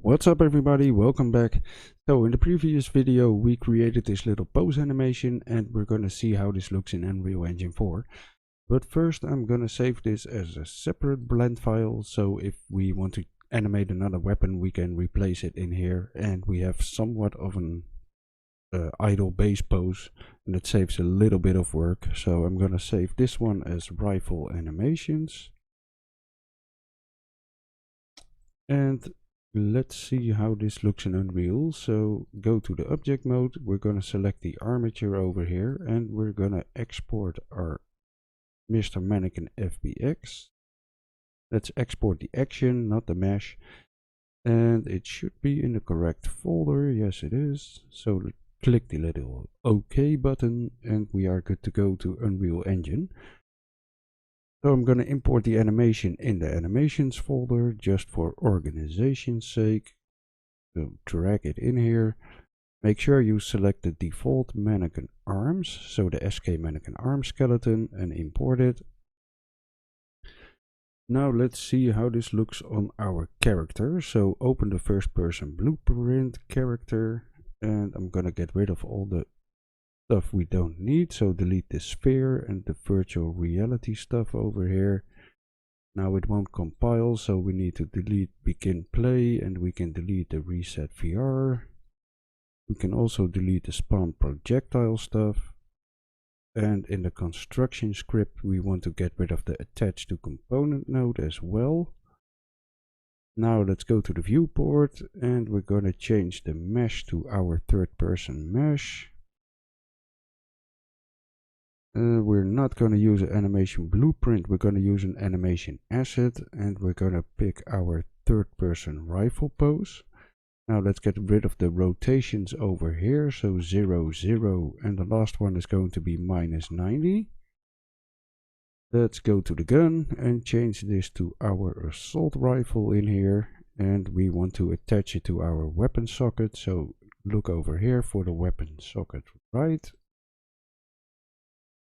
What's up everybody, welcome back. So in the previous video we created this little pose animation and we're gonna see how this looks in Unreal Engine 4. But first I'm gonna save this as a separate blend file, so if we want to animate another weapon we can replace it in here, and we have somewhat of an idle base pose, and it saves a little bit of work. So I'm gonna save this one as rifle animations. And let's see how this looks in Unreal. So go to the object mode, we're going to select the armature over here, and we're going to export our Mr Mannequin FBX. Let's export the action, not the mesh, and it should be in the correct folder. Yes it is. So click the little OK button and we are good to go to Unreal Engine. So I'm going to import the animation in the animations folder just for organization's sake. So drag it in here. Make sure you select the default mannequin arms, so the SK mannequin arm skeleton, and import it. Now let's see how this looks on our character. So open the first person blueprint character, and I'm going to get rid of all the stuff we don't need, so delete the sphere and the virtual reality stuff over here. Now it won't compile, so we need to delete begin play, and we can delete the reset VR. We can also delete the spawn projectile stuff, and in the construction script we want to get rid of the attach to component node as well. Now let's go to the viewport and we're going to change the mesh to our third person mesh. We're not going to use an animation blueprint, we're going to use an animation asset, and we're going to pick our third person rifle pose. Now let's get rid of the rotations over here, so 0, 0, and the last one is going to be -90. Let's go to the gun and change this to our assault rifle in here, and we want to attach it to our weapon socket, so look over here for the weapon socket right.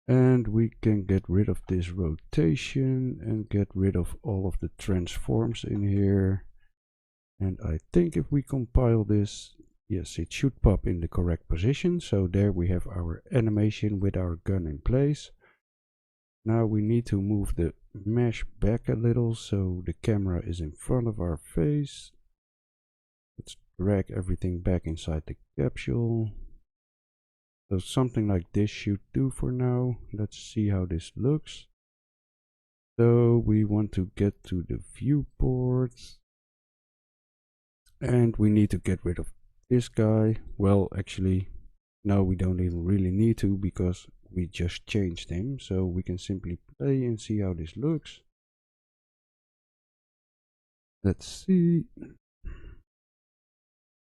And we can get rid of this rotation and get rid of all of the transforms in here. And I think if we compile this, yes, it should pop in the correct position. So there we have our animation with our gun in place. Now we need to move the mesh back a little so the camera is in front of our face. Let's drag everything back inside the capsule. So something like this should do for now. Let's see how this looks. So we want to get to the viewport. And we need to get rid of this guy. Well, actually, no, we don't even really need to because we just changed him. So we can simply play and see how this looks. Let's see.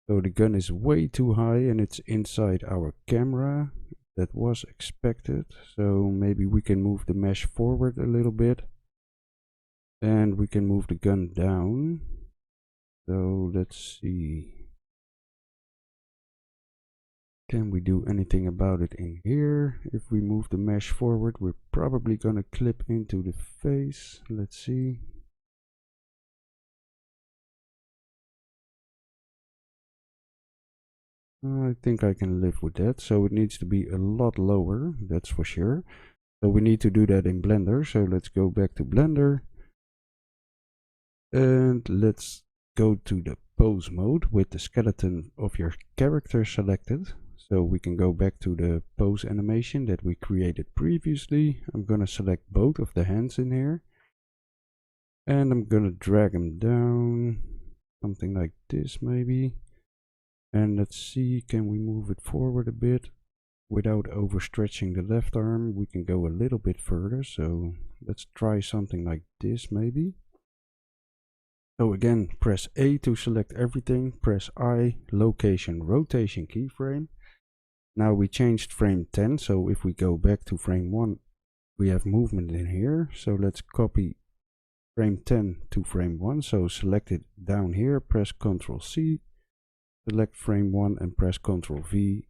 So the gun is way too high and it's inside our camera. That was expected. So maybe we can move the mesh forward a little bit. And we can move the gun down. So let's see. Can we do anything about it in here? If we move the mesh forward, we're probably gonna clip into the face. Let's see. I think I can live with that. So it needs to be a lot lower, that's for sure. So we need to do that in Blender. So let's go back to Blender. And let's go to the pose mode with the skeleton of your character selected. So we can go back to the pose animation that we created previously. I'm gonna select both of the hands in here. And I'm gonna drag them down. Something like this maybe. And let's see, can we move it forward a bit without overstretching the left arm? We can go a little bit further, so let's try something like this maybe. So again, press A to select everything, press I, location, rotation keyframe. Now we changed frame 10, so if we go back to frame 1, we have movement in here. So let's copy frame 10 to frame 1, so select it down here, press Ctrl C. Select frame 1 and press Ctrl V.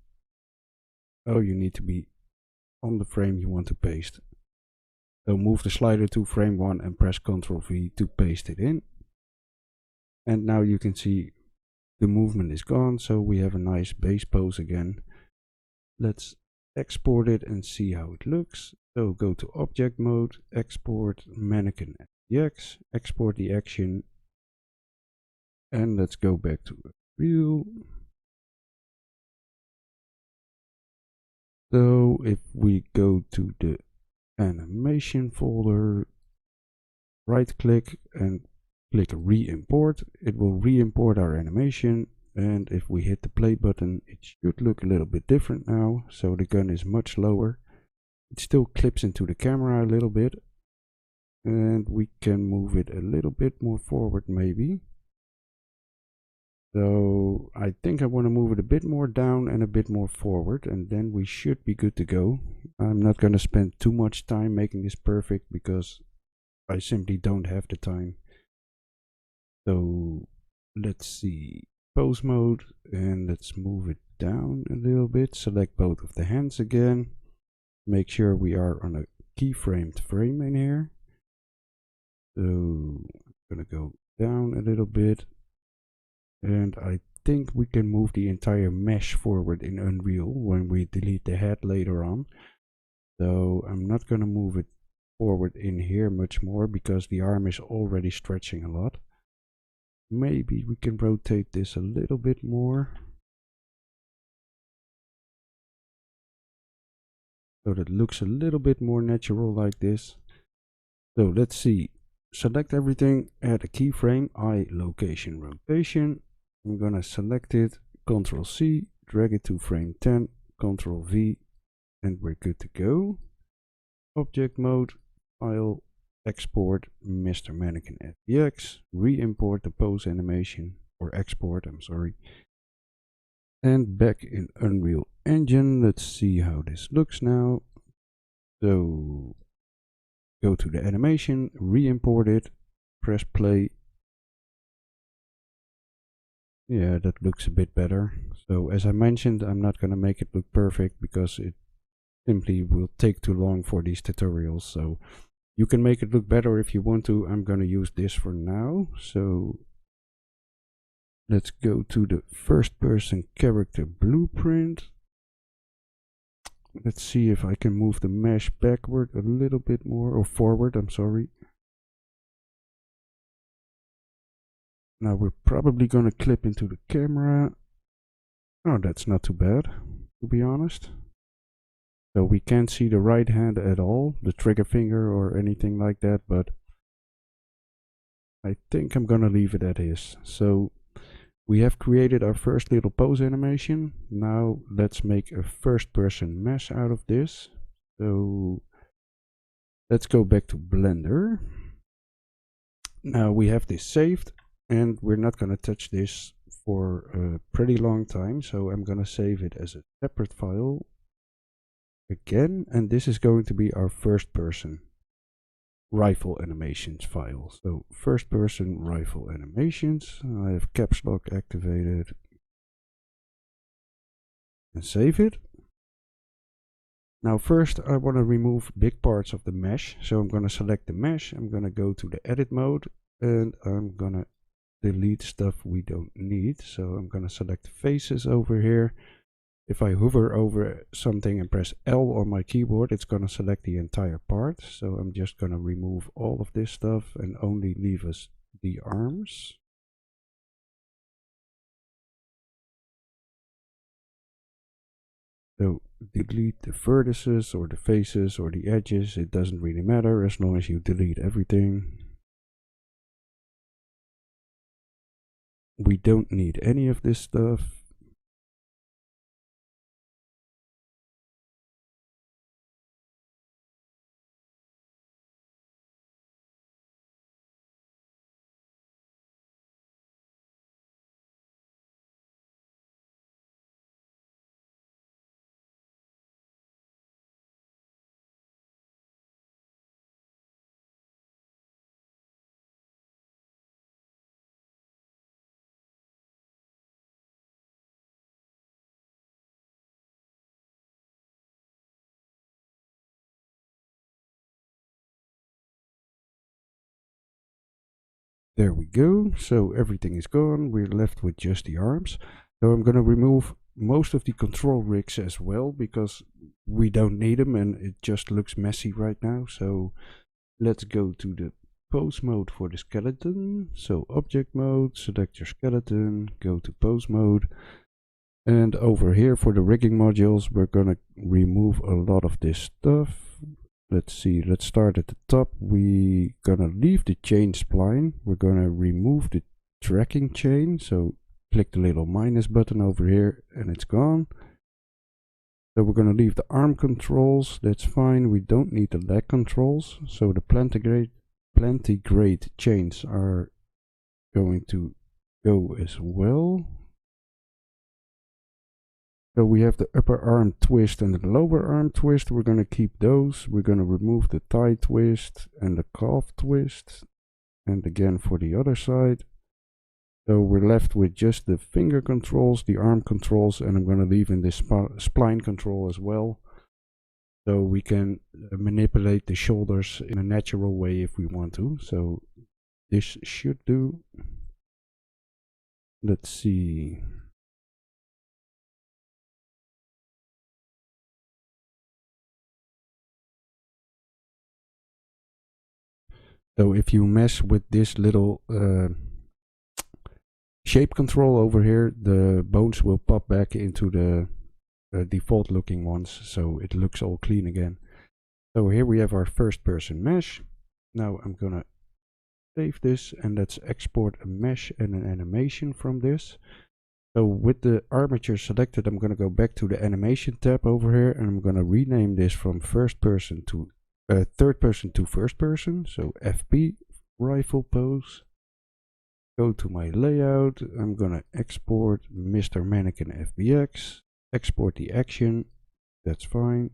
Oh, you need to be on the frame you want to paste. So move the slider to frame 1 and press Ctrl V to paste it in. And now you can see the movement is gone, so we have a nice base pose again. Let's export it and see how it looks. So go to object mode, export mannequin FBX, export the action, and let's go back to Real. So if we go to the animation folder, right click and click re-import, it will re-import our animation. And if we hit the play button, it should look a little bit different now. So the gun is much lower. It still clips into the camera a little bit. And we can move it a little bit more forward maybe. So I think I want to move it a bit more down and a bit more forward, and then we should be good to go. I'm not going to spend too much time making this perfect because I simply don't have the time. So let's see, pose mode, and let's move it down a little bit. Select both of the hands again. Make sure we are on a keyframed frame in here. So I'm gonna go down a little bit, and I think we can move the entire mesh forward in Unreal when we delete the head later on. So I'm not gonna move it forward in here much more because the arm is already stretching a lot. Maybe we can rotate this a little bit more so that it looks a little bit more natural like this. So let's see, select everything, add a keyframe, eye location rotation. I'm gonna select it, Ctrl C, drag it to frame 10, Ctrl V, and we're good to go. Object mode, file, export Mr Mannequin FBX, re-import the pose animation, or export, I'm sorry. And back in Unreal Engine, let's see how this looks now. So go to the animation, re-import it, press play. Yeah, that looks a bit better. So as I mentioned, I'm not gonna make it look perfect because it simply will take too long for these tutorials. So you can make it look better if you want to. I'm gonna use this for now. So let's go to the first person character blueprint. Let's see if I can move the mesh backward a little bit more, or forward, I'm sorry. Now we're probably gonna clip into the camera. Oh, that's not too bad, to be honest. So we can't see the right hand at all, the trigger finger or anything like that, but I think I'm gonna leave it at is. So we have created our first little pose animation. Now let's make a first person mesh out of this. So let's go back to Blender. Now we have this saved, and we're not going to touch this for a pretty long time. So I'm going to save it as a separate file again, and this is going to be our first person rifle animations file. So first person rifle animations. I have caps lock activated and save it. Now first I want to remove big parts of the mesh, so I'm going to select the mesh, I'm going to go to the edit mode, and I'm going to delete stuff we don't need. So I'm going to select faces over here. If I hover over something and press L on my keyboard, it's going to select the entire part. So I'm just going to remove all of this stuff and only leave us the arms. So delete the vertices or the faces or the edges, it doesn't really matter as long as you delete everything. We don't need any of this stuff. There we go. So everything is gone. We're left with just the arms. So I'm going to remove most of the control rigs as well, because we don't need them and it just looks messy right now. So let's go to the pose mode for the skeleton. So object mode, select your skeleton, go to pose mode. And over here for the rigging modules, we're going to remove a lot of this stuff. Let's see, let's start at the top. We're gonna leave the chain spline. We're gonna remove the tracking chain. So click the little minus button over here and it's gone. So we're gonna leave the arm controls. That's fine. We don't need the leg controls. So the plantigrade chains are going to go as well. So we have the upper arm twist and the lower arm twist. We're going to keep those. We're going to remove the thigh twist and the calf twist. And again for the other side. So we're left with just the finger controls, the arm controls, and I'm going to leave in this spline control as well. So we can manipulate the shoulders in a natural way if we want to. So this should do. Let's see. So if you mess with this little shape control over here, the bones will pop back into the default looking ones, so it looks all clean again. So here we have our first person mesh. Now I'm gonna save this and let's export a mesh and an animation from this. So with the armature selected, I'm gonna go back to the animation tab over here and I'm gonna rename this from first person to third person to first person. So FP rifle pose. Go to my layout. I'm gonna export Mr. Mannequin FBX. Export the action. That's fine.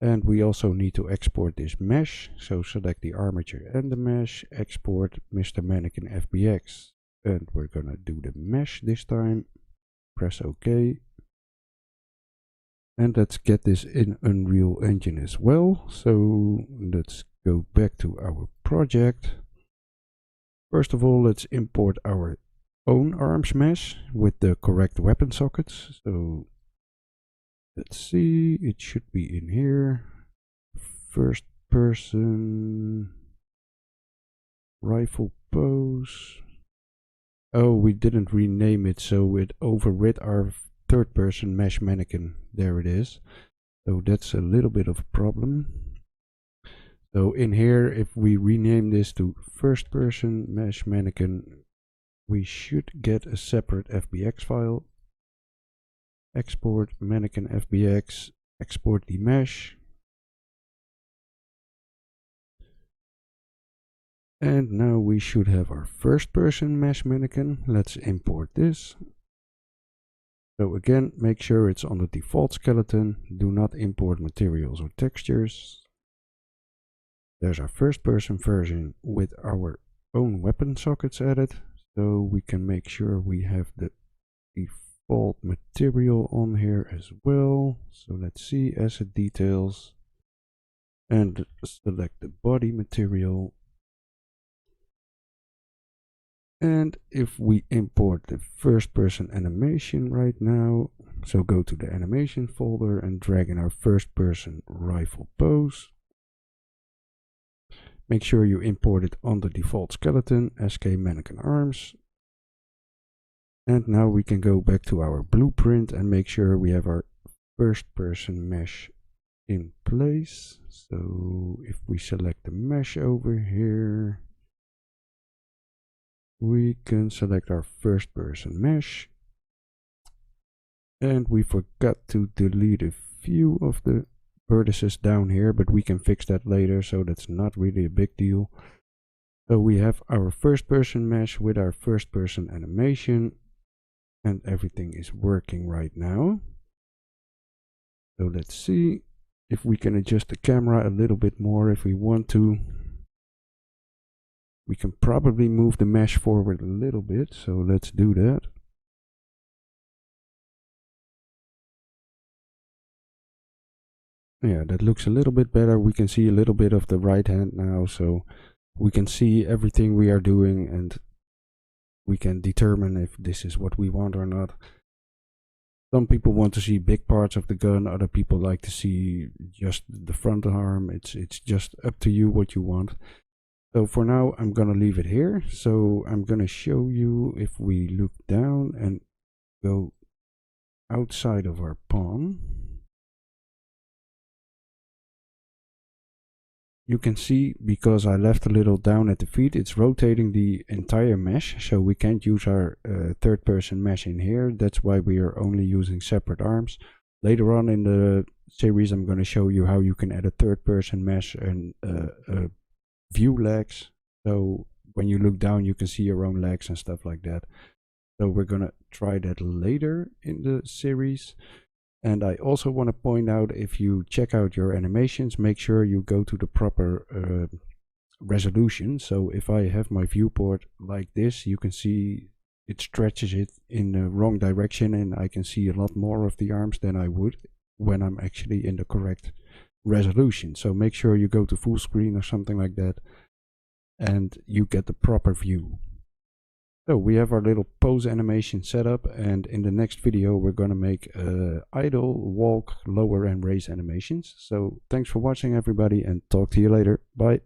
And we also need to export this mesh. So select the armature and the mesh. Export Mr. Mannequin FBX. And we're gonna do the mesh this time. Press OK. And let's get this in Unreal Engine as well. So let's go back to our project. First of all, let's import our own arms mesh with the correct weapon sockets. So let's see, it should be in here. First person rifle pose. Oh, we didn't rename it, so it overrid our third person mesh mannequin. There it is. So that's a little bit of a problem. So in here, if we rename this to first person mesh mannequin, we should get a separate FBX file. Export mannequin FBX, export the mesh. And now we should have our first person mesh mannequin. Let's import this. So again, make sure it's on the default skeleton. Do not import materials or textures. There's our first person version with our own weapon sockets added. So we can make sure we have the default material on here as well. So let's see, asset details. And select the body material. And if we import the first person animation right now, so go to the animation folder and drag in our first person rifle pose. Make sure you import it on the default skeleton, SK mannequin arms. And now we can go back to our blueprint and make sure we have our first person mesh in place. So if we select the mesh over here, we can select our first person mesh. And we forgot to delete a few of the vertices down here, but we can fix that later, so that's not really a big deal. So we have our first person mesh with our first person animation, and everything is working right now. So let's see if we can adjust the camera a little bit more if we want to. We can probably move the mesh forward a little bit, so let's do that. Yeah, that looks a little bit better. We can see a little bit of the right hand now, so we can see everything we are doing, and we can determine if this is what we want or not. Some people want to see big parts of the gun, other people like to see just the front arm. It's just up to you what you want. So for now, I'm gonna leave it here. So I'm gonna show you, if we look down and go outside of our palm, you can see, because I left a little down at the feet, it's rotating the entire mesh, so we can't use our third person mesh in here. That's why we are only using separate arms. Later on in the series, I'm going to show you how you can add a third person mesh and view legs, so when you look down you can see your own legs and stuff like that. So we're going to try that later in the series. And I also want to point out, if you check out your animations, make sure you go to the proper resolution. So if I have my viewport like this, you can see it stretches it in the wrong direction, and I can see a lot more of the arms than I would when I'm actually in the correct resolution. So make sure you go to full screen or something like that, and you get the proper view. So we have our little pose animation set up, and in the next video we're going to make idle, walk, lower and raise animations. So thanks for watching everybody, and talk to you later. Bye.